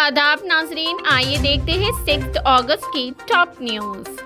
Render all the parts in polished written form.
आदाब नाजरीन, आइए देखते हैं 6 अगस्त की टॉप न्यूज।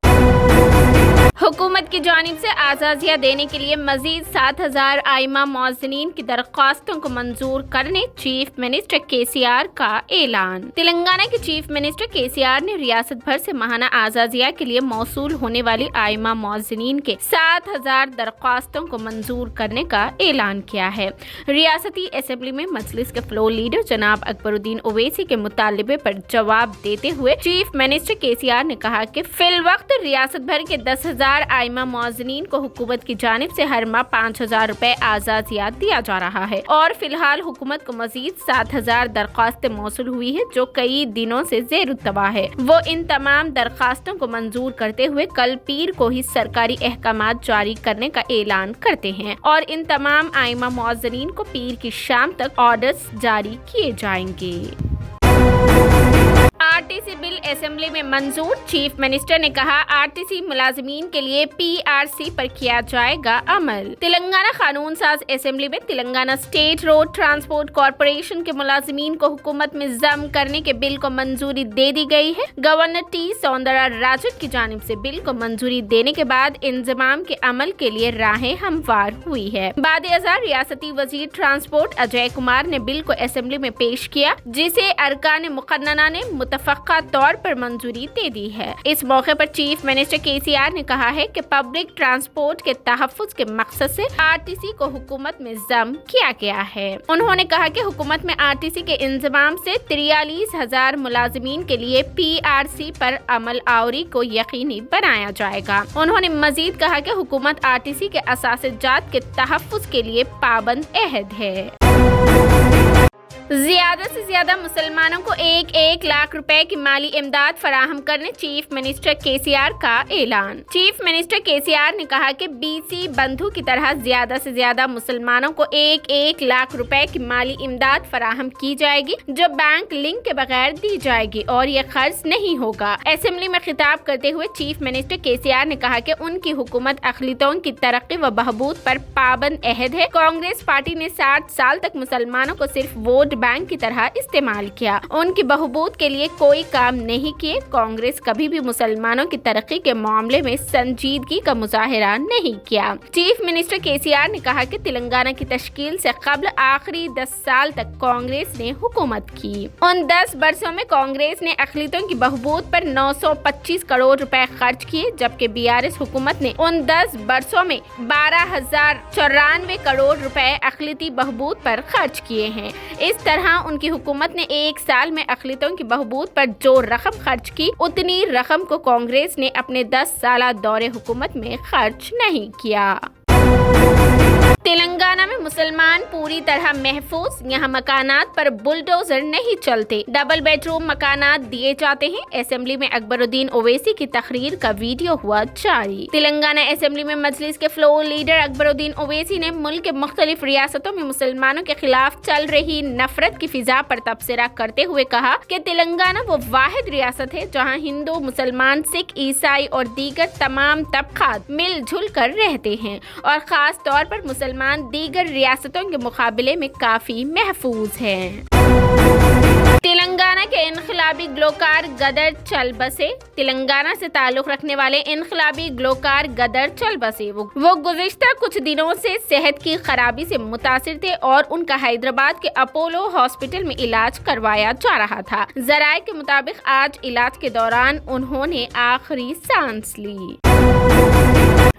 हुकूमत की जानिब से आज़ादिया देने के लिए मजीद 7,000 आइमा मुअज़्ज़िनीन की दरख्वास्तों को मंजूर करने चीफ मिनिस्टर KCR का ऐलान। तेलंगाना के चीफ मिनिस्टर KCR ने रियासत भर से माहाना आज़ादिया के लिए मौसूल होने वाली आइमा मुअज़्ज़िनीन के 7,000 दरख्वास्तों को मंजूर करने का ऐलान किया है। रियासती असेंबली में मजलिस के फ्लोर लीडर जनाब अकबरुद्दीन ओवैसी के मुतालबे पर जवाब देते हुए चीफ मिनिस्टर KCR ने कहा कि फिल वक्त रियासत भर के 10,000 आइमा मुअज़्ज़िनीन को हुकूमत की जानिब से हर माह 5,000 रुपए आज़ादिया दिया जा रहा है और फिलहाल हुकूमत को मजीद 7,000 दरख्वास्तें मौसूल हुई है जो कई दिनों से ज़ेर-उत-तवा है। वो इन तमाम दरख्वास्तों को मंजूर करते हुए कल पीर को ही सरकारी अहकामात जारी करने का ऐलान करते हैं और इन तमाम आइमा मुअज़्ज़िनीन को पीर की शाम तक ऑर्डर्स जारी किए जाएंगे। RTC बिल असेंबली में मंजूर। चीफ मिनिस्टर ने कहा RTC मुलाजिमीन के लिए PRC पर किया जाएगा अमल। तेलंगाना कानून साज असेंबली में Telangana state road transport corporation के मुलाजिमीन को हुकूमत में जम करने के बिल को मंजूरी दे दी गई है। गवर्नर T सौंदरा राजन की जानिब से बिल को मंजूरी देने के बाद इंजमाम के अमल के लिए राहें हमवार हुई है। बाद-ए-अज़ार रियासती वजीर ट्रांसपोर्ट अजय कुमार ने बिल को असेंबली में पेश किया जिसे अरकान मुक़न्नना ने मुतफ़क्का तौर पर मंजूरी दे दी है। इस मौके पर चीफ मिनिस्टर KCR ने कहा है कि पब्लिक ट्रांसपोर्ट के तहफ़्फ़ुज़ के मकसद से RTC को हुकूमत में जम किया गया है। उन्होंने कहा कि हुकूमत में RTC के इंतज़ाम से 43,000 मुलाजिमीन के लिए PRC पर अमल आवरी को यकीनी बनाया जाएगा। उन्होंने मजीद कहा कि हुकूमत RTC के असासिजात के तहफ़्फ़ुज़ के लिए पाबंद अहद है। ज्यादा से ज्यादा मुसलमानों को 1 लाख रुपए की माली इमदाद फराहम करने चीफ मिनिस्टर KCR का ऐलान। चीफ मिनिस्टर KCR ने कहा कि BC बंधु की तरह ज्यादा से ज्यादा मुसलमानों को 1 लाख रुपए की माली इमदाद फराहम की जाएगी जो बैंक लिंक के बगैर दी जाएगी और ये खर्च नहीं होगा। असेंबली में खिताब करते हुए चीफ मिनिस्टर KCR ने कहा कि उनकी हुकूमत अक़लियतों की तरक्की व बहबूद पर पाबंद अहद है। कांग्रेस पार्टी ने 60 साल तक मुसलमानों को सिर्फ वोट बैंक की तरह इस्तेमाल किया, उनकी बहबूद के लिए कोई काम नहीं किए। कांग्रेस कभी भी मुसलमानों की तरक्की के मामले में संजीदगी का मुजाहिरा नहीं किया। चीफ मिनिस्टर KCR ने कहा कि तेलंगाना की तश्कील से कबल आखिरी 10 साल तक कांग्रेस ने हुकूमत की। उन 10 बरसों में कांग्रेस ने अक़लियतों की बहबूद पर 925 करोड़ रुपए खर्च किए जबकि BRS हुकूमत ने उन 10 बरसों में 12,094 करोड़ रुपए अक़लियती बहबूद पर खर्च किए हैं। इस तरह उनकी हुकूमत ने 1 साल में अक़लियतों की बहबूद पर जो रकम खर्च की उतनी रकम को कांग्रेस ने अपने 10 साला दौरे हुकूमत में खर्च नहीं किया। तेलंगाना में मुसलमान पूरी तरह महफूज, यहाँ मकानात पर बुलडोजर नहीं चलते, डबल बेडरूम मकानात दिए जाते हैं। असेंबली में अकबरुद्दीन ओवैसी की तकरीर का वीडियो हुआ जारी। तेलंगाना असेंबली में मजलिस के फ्लोर लीडर अकबरुद्दीन ओवैसी ने मुल्क के मुख्तलिफ रियासतों में मुसलमानों के खिलाफ चल रही नफरत की फिजा पर तबसरा करते हुए कहा कि तेलंगाना वो वाहिद रियासत है जहाँ हिंदू, मुसलमान, सिख, ईसाई और दीगर तमाम तबकात मिलजुल कर रहते हैं और खास तौर पर मुसलमान दीगर रियासतों के मुकाबले में काफी महफूज हैं। तेलंगाना के इनकलाबी ग्लोकार गदर चल बसे। तेलंगाना से ताल्लुक रखने वाले इनकलाबी ग्लोकार गदर चल बसे। वो गुज़िश्ता कुछ दिनों से सेहत की खराबी से मुतासिर थे और उनका हैदराबाद के अपोलो हॉस्पिटल में इलाज करवाया जा रहा था। ज़राए के मुताबिक आज इलाज के दौरान उन्होंने आखिरी सांस ली।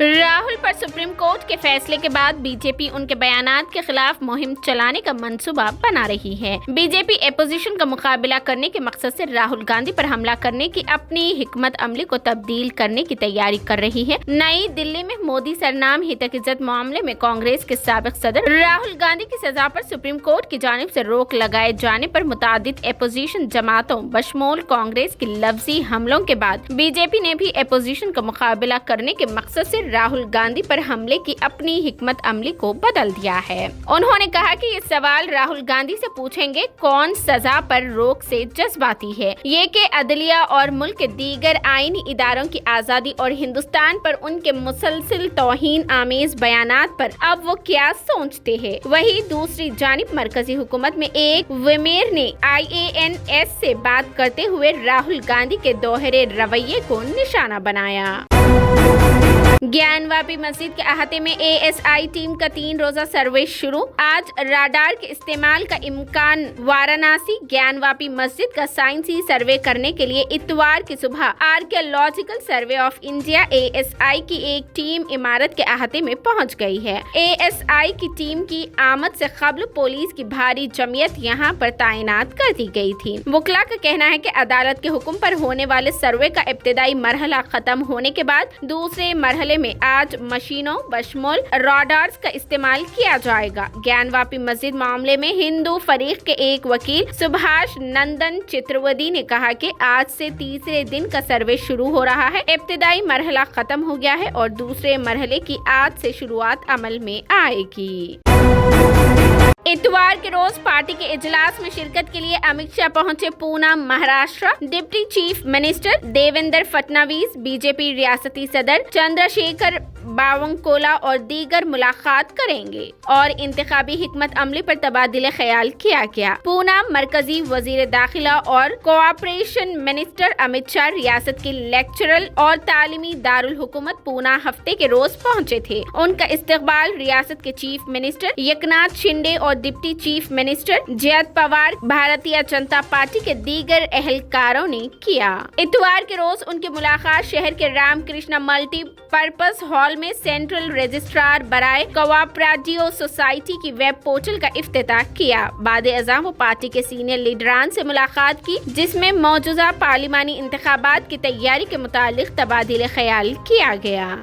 राहुल पर सुप्रीम कोर्ट के फैसले के बाद बीजेपी उनके बयानात के खिलाफ मुहिम चलाने का मंसूबा बना रही है। बीजेपी अपोजिशन का मुकाबला करने के मकसद से राहुल गांधी पर हमला करने की अपनी हिकमत अमली को तब्दील करने की तैयारी कर रही है। नई दिल्ली में मोदी सरनाम हितक इज्जत मामले में कांग्रेस के साबिक सदर राहुल गांधी की सजा पर सुप्रीम कोर्ट की जानिब से रोक लगाए जाने पर मुतादिद अपोजिशन जमातों बशमूल कांग्रेस के लफ्जी हमलों के बाद बीजेपी ने भी अपोजिशन का मुकाबला करने के मकसद से राहुल गांधी पर हमले की अपनी हिकमत अमली को बदल दिया है। उन्होंने कहा कि ये सवाल राहुल गांधी से पूछेंगे कौन सजा पर रोक से जज्बाती है, ये कि अदलिया और मुल्क के दीगर आईनी इदारों की आजादी और हिंदुस्तान पर उनके मुसलसिल तौहीन आमेज बयानात पर अब वो क्या सोचते हैं। वहीं दूसरी जानिब मरकजी हुकूमत में एक विमेर ने IANS से बात करते हुए राहुल गांधी के दोहरे रवैये को निशाना बनाया। ज्ञानवापी मस्जिद के अहाते में ASI टीम का 3 रोजा सर्वे शुरू। आज राडार के इस्तेमाल का इम्कान। वाराणसी ज्ञानवापी मस्जिद का साइंसी सर्वे करने के लिए इतवार की सुबह archaeological survey of India ASI की एक टीम इमारत के अहाते में पहुंच गई है। ASI की टीम की आमद से कबल पुलिस की भारी जमीयत यहां पर तैनात कर दी गई थी। वकला का कहना है कि अदालत के हुक्म पर होने वाले सर्वे का इब्तिदाई मरहला खत्म होने के बाद दूसरे मरहले में आज मशीनों बशमूल राडार्स का इस्तेमाल किया जाएगा। ज्ञानवापी मस्जिद मामले में हिंदू फरीक के एक वकील सुभाष नंदन चित्रवदी ने कहा कि आज से तीसरे दिन का सर्वे शुरू हो रहा है। इब्तिदाई मरहला खत्म हो गया है और दूसरे मरहले की आज से शुरुआत अमल में आएगी। इतवार के रोज पार्टी के इजलास में शिरकत के लिए अमित शाह पहुंचे Poona, Maharashtra. Deputy chief minister Devendra Fadnavis, BJP रियासती सदर चंद्रशेखर बावनकुला और दीगर मुलाकात करेंगे और इंतखाबी हिकमत अमली पर तबादिले ख्याल किया गया। पूना मरकजी वजीर दाखिला और कोऑपरेशन मिनिस्टर अमित शाह रियासत की लेक्चरल और तालीमी दारुल हुकूमत पूना हफ्ते के रोज पहुंचे थे। उनका इस्तकबाल रियासत के चीफ मिनिस्टर एकनाथ शिंदे और deputy chief minister Jayant Pawar, Bharatiya Janata party के दीगर अहलकारों ने किया। इतवार के रोज उनकी मुलाकात शहर के रामकृष्ण मल्टीपर्पज हॉल में सेंट्रल रजिस्ट्रार बराए कोऑपरेटिव सोसाइटी की वेब पोर्टल का इफ्तिताह किया। बाद अज़ां वो पार्टी के सीनियर लीडरान से मुलाकात की, जिसमें मौजूदा पार्लिमानी इंतखाबात की तैयारी के मुतालिक तबादिले ख्याल किया गया।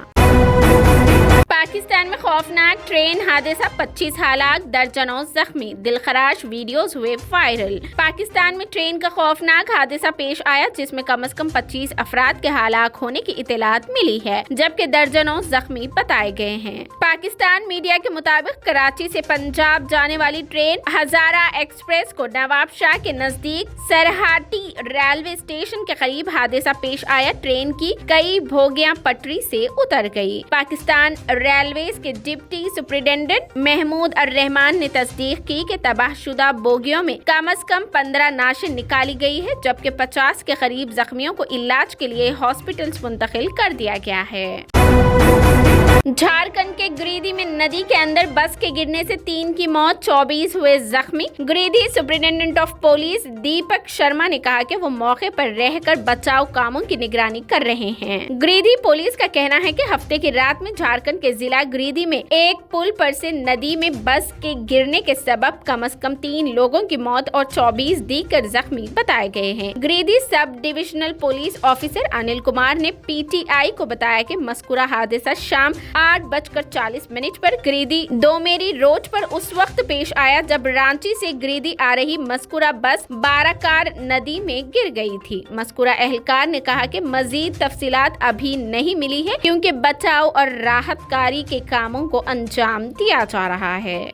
पाकिस्तान में खौफनाक ट्रेन हादसा, 25 हलाक, दर्जनों जख्मी, दिलखराश वीडियोस हुए वायरल। पाकिस्तान में ट्रेन का खौफनाक हादसा पेश आया जिसमें कम से कम 25 अफराद के हलाक होने की इत्तलात मिली है, जबकि दर्जनों जख्मी बताए गए हैं। पाकिस्तान मीडिया के मुताबिक कराची से पंजाब जाने वाली ट्रेन हजारा एक्सप्रेस को नवाब शाह के नजदीक सरहाटी रेलवे स्टेशन के करीब हादसा पेश आया। ट्रेन की कई बोगियां पटरी से उतर गई। पाकिस्तान रेलवेज के डिप्टी सुपरिटेंडेंट महमूद अर्रहमान ने तस्दीक की कि तबाहशुदा बोगियों में कम से कम 15 नाशें निकाली गई है, जबकि 50 के करीब जख्मियों को इलाज के लिए हॉस्पिटल्स मुंतकिल कर दिया गया है। झारखंड के गिरिडीह में नदी के अंदर बस के गिरने से 3 की मौत, 24 हुए जख्मी। Giridih superintendent of police Deepak Sharma ने कहा कि वो मौके पर रहकर बचाव कामों की निगरानी कर रहे हैं। गिरिडीह पुलिस का कहना है कि हफ्ते की रात में झारखंड के जिला गिरिडीह में एक पुल पर से नदी में बस के गिरने के सबब कम से कम 3 लोगों की मौत और 24 दीगर जख्मी बताए गए हैं। Giridih sub divisional police officer Anil Kumar ने PTI को बताया कि मस्कुरा हादसा शाम 8:40 पर गिरिडीह दोमेरी रोड पर उस वक्त पेश आया जब रांची से गिरिडीह आ रही मस्कुरा बस बाराकार नदी में गिर गई थी। मस्कुरा एहलकार ने कहा कि मजीद तफसीलात अभी नहीं मिली है क्योंकि बचाव और राहत कार्य के कामों को अंजाम दिया जा रहा है।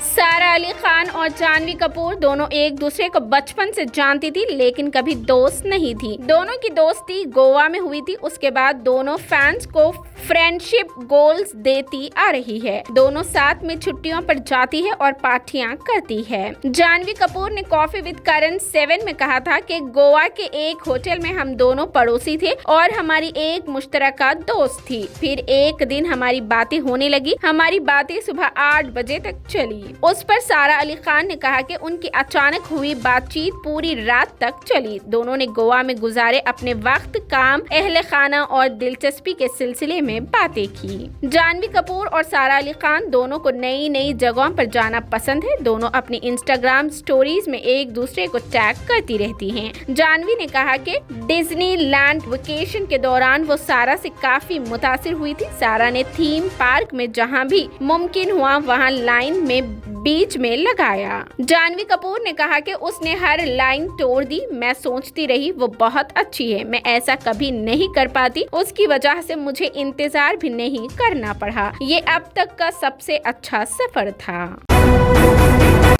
सारा अली खान और जानवी कपूर दोनों एक दूसरे को बचपन से जानती थी लेकिन कभी दोस्त नहीं थी। दोनों की दोस्ती गोवा में हुई थी। उसके बाद दोनों फैंस को फ्रेंडशिप गोल्स देती आ रही है। दोनों साथ में छुट्टियों पर जाती है और पार्टियां करती है। जानवी कपूर ने कॉफी विद करण 7 में कहा था कि गोवा के एक होटल में हम दोनों पड़ोसी थे और हमारी एक मुश्तरका दोस्त थी। फिर एक दिन हमारी बातें होने लगी। हमारी बातें सुबह 8 बजे तक चली। उस पर सारा अली खान ने कहा कि उनकी अचानक हुई बातचीत पूरी रात तक चली। दोनों ने गोवा में गुजारे अपने वक्त, काम, अहले खाना और दिलचस्पी के सिलसिले में बातें की। जानवी कपूर और सारा अली खान दोनों को नई नई जगहों पर जाना पसंद है। दोनों अपनी इंस्टाग्राम स्टोरीज में एक दूसरे को टैग करती रहती हैं। जानवी ने कहा कि डिज्नीलैंड वेकेशन के दौरान वो सारा से काफी मुतासिर हुई थी। सारा ने थीम पार्क में जहां भी मुमकिन हुआ वहां लाइन में बीच में लगाया। जानवी कपूर ने कहा कि उसने हर लाइन तोड़ दी। मैं सोचती रही वो बहुत अच्छी है, मैं ऐसा कभी नहीं कर पाती, उसकी वजह से मुझे इंतजार भी नहीं करना पड़ा। ये अब तक का सबसे अच्छा सफर था।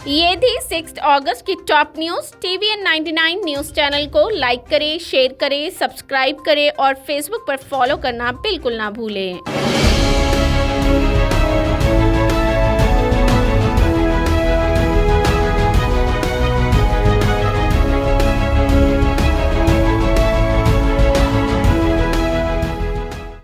ये थी 6 अगस्त की top news. TVN 99 news channel को लाइक करें, शेयर करें, सब्सक्राइब करें और फेसबुक पर फॉलो करना बिल्कुल ना भूलें।